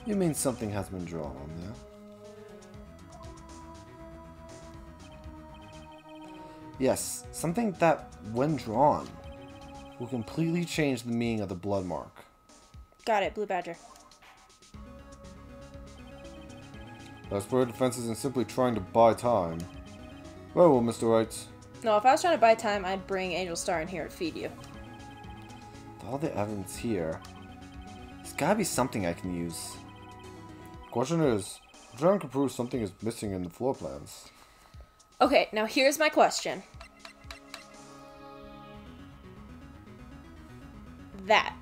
You mean something has been drawn on there? Yes, something that, when drawn, will completely change the meaning of the blood mark. Got it, Blue Badger. That's where defense isn't simply trying to buy time. Very well, Mr. Wright. No, if I was trying to buy time, I'd bring Angel Star in here and feed you. With all the evidence here, there's gotta be something I can use. Question is, I'm trying to prove something is missing in the floor plans. Okay, now here's my question. That,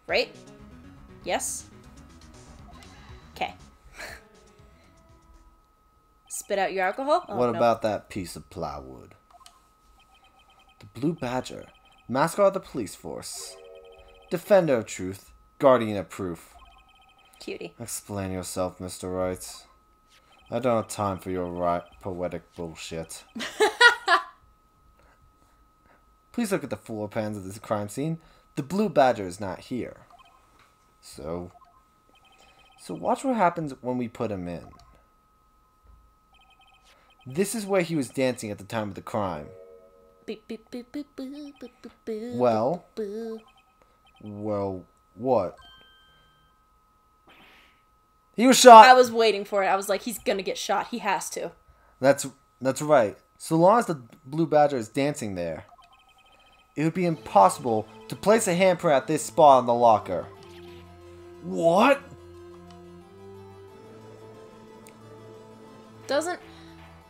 right? Yes? Okay. Spit out your alcohol? Oh, What no. about that piece of plywood? The Blue Badger, mascot of the police force. Defender of truth, guardian of proof. Cutie. Explain yourself, Mr. Wright. I don't have time for your poetic bullshit. Please look at the floor plans of this crime scene. The Blue Badger is not here. So watch what happens when we put him in. This is where he was dancing at the time of the crime. Well, what? He was shot! I was waiting for it. I was like, he's gonna get shot. He has to. That's right. So long as the Blue Badger is dancing there, it would be impossible to place a handprint at this spot on the locker. What? Doesn't...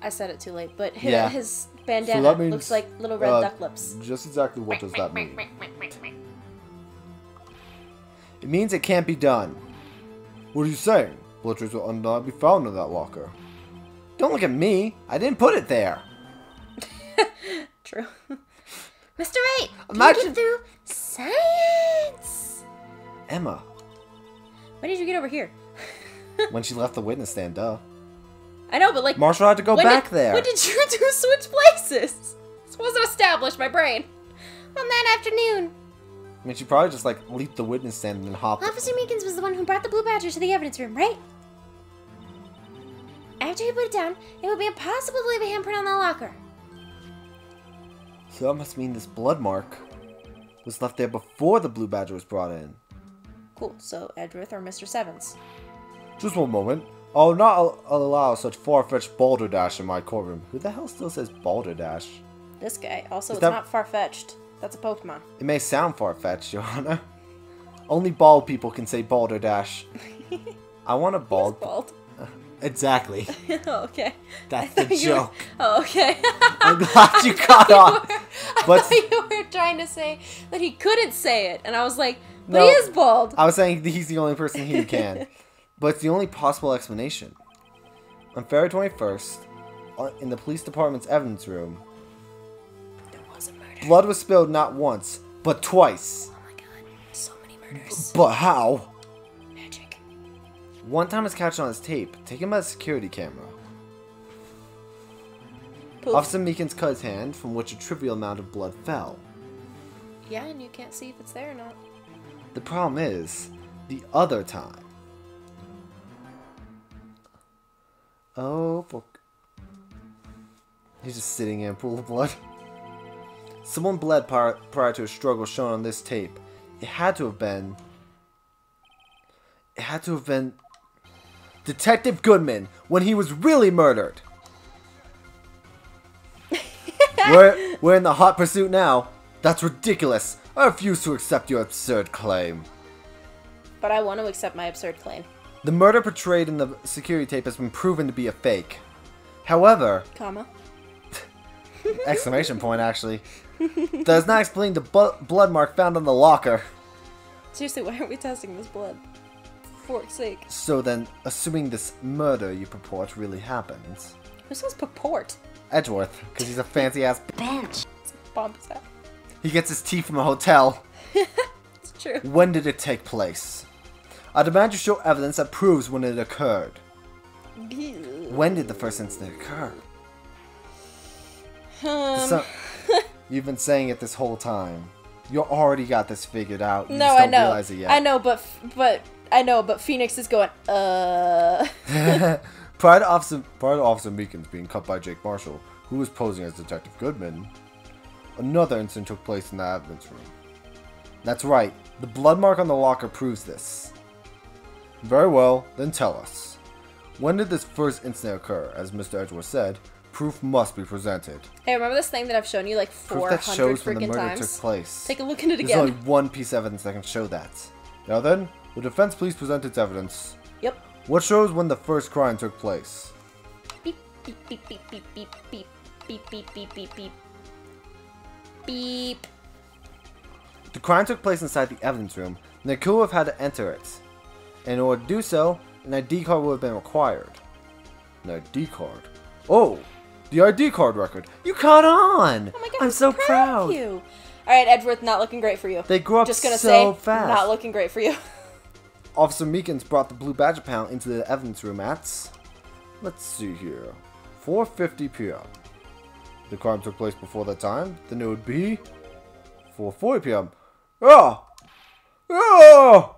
I said it too late, but his So bandana that means, looks like little red duck lips. Just exactly what does that mean? It means it can't be done. What are you saying? Blood traces will not be found in that locker. Don't look at me. I didn't put it there. True. Mr. Wright, Imagine through science. Emma. When did you get over here? When she left the witness stand, duh. I know, but like... Marshall had to go back there. When did you two switch places? This wasn't established, my brain. On that afternoon. I mean, she probably just, like, leaped the witness stand and then hopped. Officer Meekins was the one who brought the Blue Badger to the evidence room, right? After he put it down, it would be impossible to leave a handprint on the locker. So that must mean this blood mark was left there before the Blue Badger was brought in. Cool, so Edgeworth or Mr. Sevens. Just one moment. I'll not allow such far-fetched balderdash in my courtroom. Who the hell still says balderdash? This guy. Also, it's not far-fetched. That's a Pokemon. It may sound far-fetched, Your Honor. Only bald people can say balderdash. I want a bald... He's bald. Exactly. Oh, okay. That's the joke. Oh, okay. I'm glad you caught on. I thought you were trying to say that he couldn't say it. And I was like, but he is bald. I was saying he's the only person who can. But it's the only possible explanation. On February 21st, in the police department's evidence room, there was a murder. Blood was spilled not once, but twice. Oh my god, so many murders. But how? Magic. One time it's captured on his tape, taken by a security camera. Poof. Officer Meekins cut his hand, from which a trivial amount of blood fell. Yeah, and you can't see if it's there or not. The problem is, the other time. Oh, fuck. He's just sitting in a pool of blood. Someone bled prior to a struggle shown on this tape. It had to have been Detective Goodman when he was really murdered. We're in the hot pursuit now. That's ridiculous. I refuse to accept your absurd claim. But I want to accept my absurd claim. The murder portrayed in the security tape has been proven to be a fake. However... Comma. Exclamation point, actually. Does not explain the blood mark found on the locker. Seriously, why aren't we testing this blood? For fork's sake. So then, assuming this murder you purport really happens... Who says purport? Edgeworth, because he's a fancy-ass bench. Pompous hat. He gets his tea from a hotel. It's true. When did it take place? I demand you show evidence that proves when it occurred. When did the first incident occur? You've been saying it this whole time. You already got this figured out. You just don't realize it yet. I know, but Phoenix is going, Prior to Officer Meekins being cut by Jake Marshall, who was posing as Detective Goodman, another incident took place in the evidence room. That's right, the blood mark on the locker proves this. Very well, then tell us. When did this first incident occur? As Mr. Edgeworth said, proof must be presented. Hey, remember this thing that I've shown you like 400 proof that shows when the freaking murder times? took place. Take a look at it again. There's only one piece of evidence that can show that. Now then, will defense please present its evidence? Yep. What shows when the first crime took place? Beep, beep, beep, beep, beep, beep, beep, beep, beep, beep, beep, beep. Beep. The crime took place inside the evidence room, and the killer would have had to enter it. In order to do so, an ID card would have been required. An ID card? Oh! The ID card record! You caught on! Oh my god, I'm so proud! Of you. Alright, Edgeworth, not looking great for you. They grew up Just gonna so say, fast. Not looking great for you. Officer Meekins brought the Blue Badger panel into the evidence room at... Let's see here... 4:50 p.m. The crime took place before that time, then it would be... 4:40 p.m. Ah! Ah!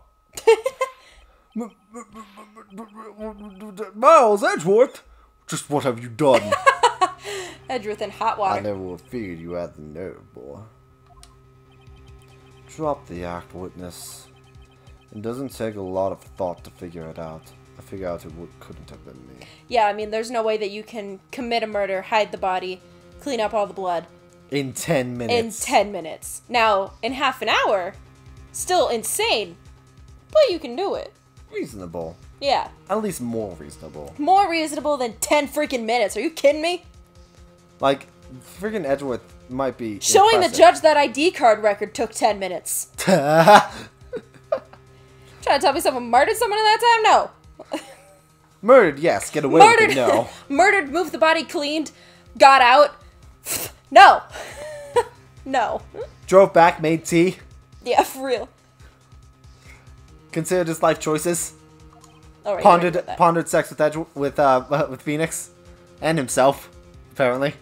Miles Edgeworth! Just what have you done? Edgeworth in hot water. I never would have figured you had the nerve, boy. Drop the act, witness. It doesn't take a lot of thought to figure it out. I figure out it couldn't have been me. Yeah, I mean, there's no way that you can commit a murder, hide the body, clean up all the blood. In 10 minutes. In 10 minutes. Now, in half an hour, still insane, but you can do it. Reasonable. Yeah. At least more reasonable. More reasonable than 10 freaking minutes. Are you kidding me? Like, freaking Edgeworth might be showing impressive. the judge that ID card record took 10 minutes. Trying to tell me someone murdered someone in that time? No. Murdered, yes. Get away with it, no. Murdered, moved the body, cleaned, got out. No. No. Drove back, made tea. Yeah, for real. Considered his life choices. Oh, right, pondered sex with Phoenix. And himself, apparently.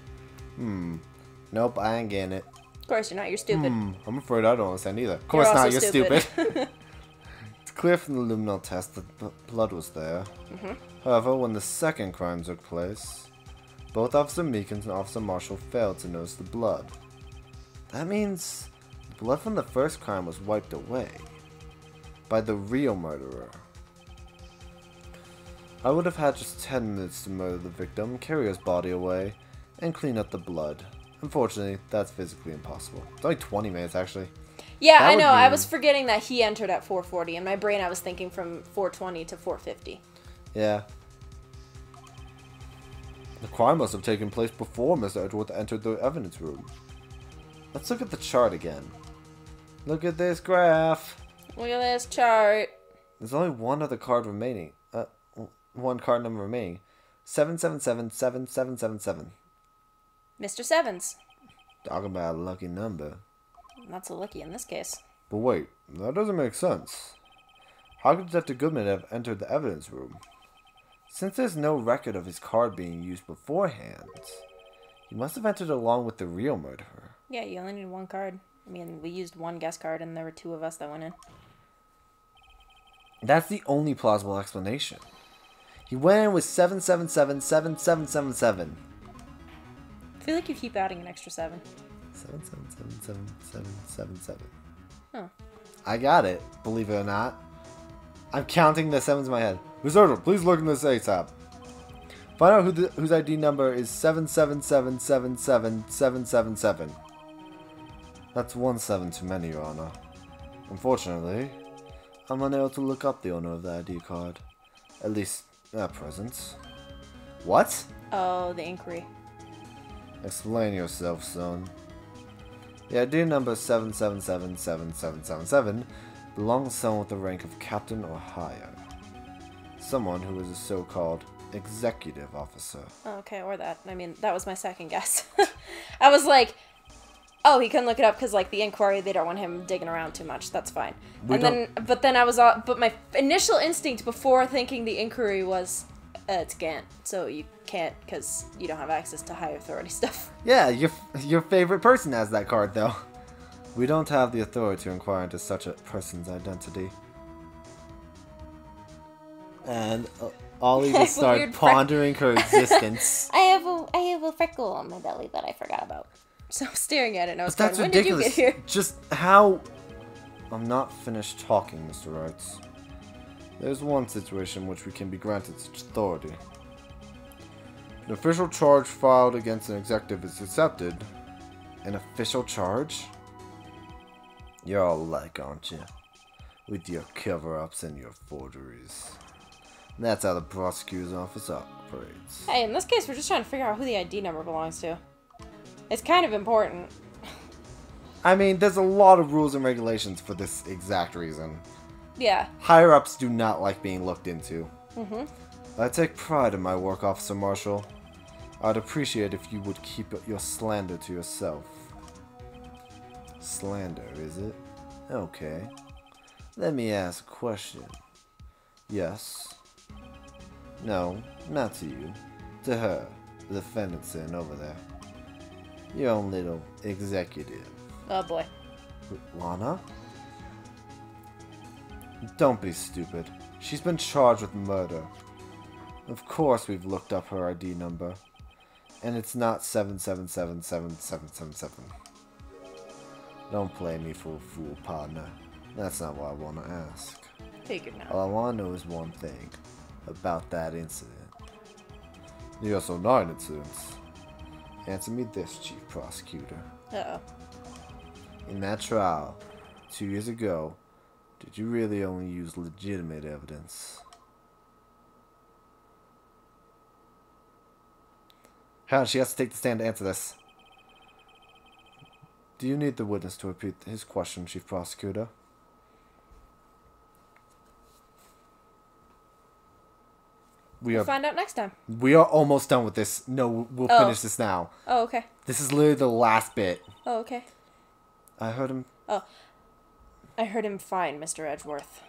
Nope, I ain't getting it. Of course you're not. You're stupid. I'm afraid I don't understand either. Of course not. You're stupid. It's clear from the luminal test that blood was there. However, when the second crime took place, both Officer Meekins and Officer Marshall failed to notice the blood. That means the blood from the first crime was wiped away by the real murderer. I would have had just 10 minutes to murder the victim, carry his body away, and clean up the blood. Unfortunately, that's physically impossible. It's only 20 minutes, actually. Yeah, I know. I was forgetting that he entered at 4:40. In my brain, I was thinking from 4:20 to 4:50. Yeah. The crime must have taken place before Mr. Edgeworth entered the evidence room. Let's look at the chart again. Look at this graph. Look at this chart. There's only one other card remaining. One card number remaining. 7777777. Mr. Sevens. Talking about a lucky number. Not so lucky in this case. But wait, that doesn't make sense. How could Detective Goodman have entered the evidence room? Since there's no record of his card being used beforehand, he must have entered along with the real murderer. Yeah, you only need one card. I mean, we used one guest card and there were 2 of us that went in. That's the only plausible explanation. He went in with 7777777. I feel like you keep adding an extra 7. 7777777. Oh. I got it, believe it or not. I'm counting the 7s in my head. Reserve, please look in this ASAP. Find out whose ID number is 777777777. That's 1 7 too many, Your Honor. Unfortunately, I'm unable to look up the owner of the ID card. At least, at present. What? Oh, the inquiry. Explain yourself, son. The ID number 7777777 belongs to someone with the rank of captain or higher. Someone who is a so-called executive officer. Oh, okay, or that. I mean, that was my second guess. I was like, oh, he couldn't look it up because, like, the inquiry, they don't want him digging around too much. That's fine. But then I was, but my initial instinct before thinking the inquiry was, it's Gant, so you can't because you don't have access to high authority stuff. Yeah, your favorite person has that card, though. We don't have the authority to inquire into such a person's identity. And Ollie just started pondering her existence. I have a freckle on my belly that I forgot about. So I'm staring at it and I was going, when ridiculous. Did you get here? Just how... I'm not finished talking, Mr. Wright. There's one situation in which we can be granted such authority. An official charge filed against an executive is accepted. An official charge? You're all alike, aren't you? With your cover-ups and your forgeries. That's how the prosecutor's office operates. Hey, in this case, we're just trying to figure out who the ID number belongs to. It's kind of important. I mean, there's a lot of rules and regulations for this exact reason. Yeah. Higher-ups do not like being looked into. I take pride in my work, Officer Marshall. I'd appreciate if you would keep your slander to yourself. Slander, is it? Okay. Let me ask a question. Yes. No, not to you. To her, the defendant sitting over there. Your own little executive. Oh boy. Lana? Don't be stupid. She's been charged with murder. Of course we've looked up her ID number. And it's not 7777777. Don't play me for a fool, partner. That's not what I want to ask. Figured now. All I want to know is one thing. About that incident. The SO9 incidents. Answer me this, Chief Prosecutor. Uh-oh. In that trial, 2 years ago, did you really only use legitimate evidence? Hell, she has to take the stand to answer this. Do you need the witness to repeat his question, Chief Prosecutor? We'll find out next time. We are almost done with this. No, we'll finish this now. Oh, okay. This is literally the last bit. Oh, okay. I heard him... Oh. I heard him fine, Mr. Edgeworth.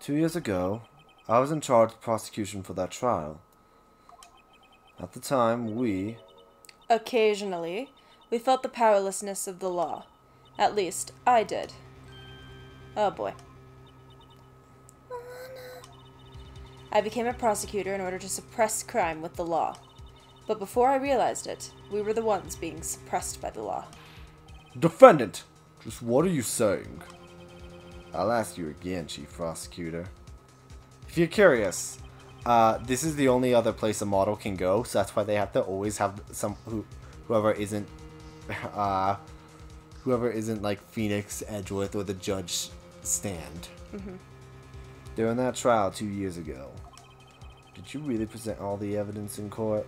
2 years ago, I was in charge of prosecution for that trial. At the time, we... Occasionally We felt the powerlessness of the law. At least, I did. Oh boy. I became a prosecutor in order to suppress crime with the law. But before I realized it, we were the ones being suppressed by the law. Defendant, just what are you saying? I'll ask you again, Chief Prosecutor. If you're curious, this is the only other place a model can go, so that's why they have to always have whoever isn't like Phoenix, Edgeworth, or the judge stand. During that trial 2 years ago, did you really present all the evidence in court?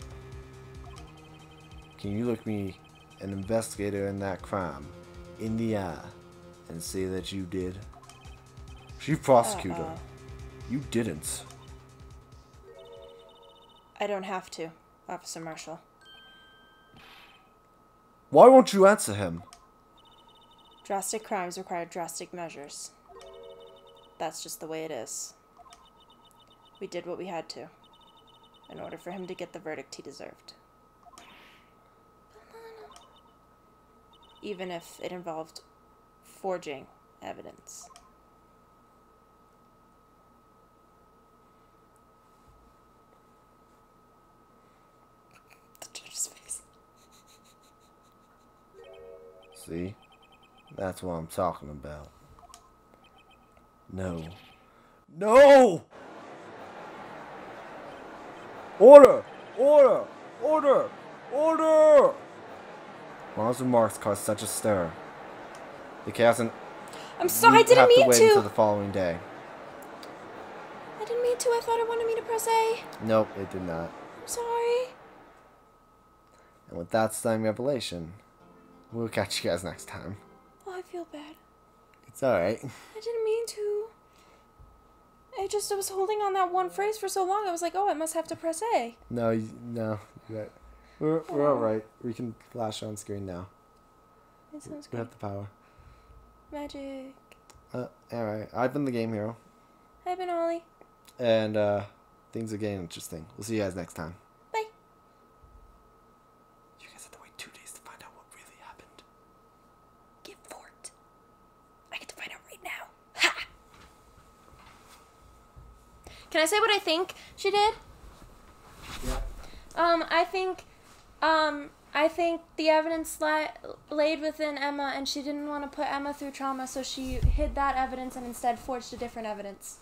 Can you look me, an investigator in that crime, in the eye and say that you did? Chief Prosecutor, you didn't. I don't have to, Officer Marshall. Why won't you answer him? Drastic crimes require drastic measures. That's just the way it is. We did what we had to, in order for him to get the verdict he deserved. Even if it involved forging evidence. The judge's face. See? That's what I'm talking about. No. No! Order! Order! Order! Order! Ron's remarks caused such a stir. The chaos and I'm sorry, I didn't mean to. Wait until the following day. I didn't mean to. I thought it wanted me to press A. Nope, it did not. I'm sorry. And with that stunning revelation, we'll catch you guys next time. Oh, I feel bad. It's alright. I didn't mean to. I was holding on that one phrase for so long. I was like, oh, I must have to press A. No, no. We're alright. We can flash on screen now. It sounds good. We have the power. Magic. Alright. I've been the Game Hero. I've been Ollie. And, things are getting interesting. We'll see you guys next time. Bye. You guys have to wait 2 days to find out what really happened. Get fort. I get to find out right now. Ha! Can I say what I think she did? Yeah. I think the evidence laid within Emma, and she didn't want to put Emma through trauma, so she hid that evidence and instead forged a different evidence.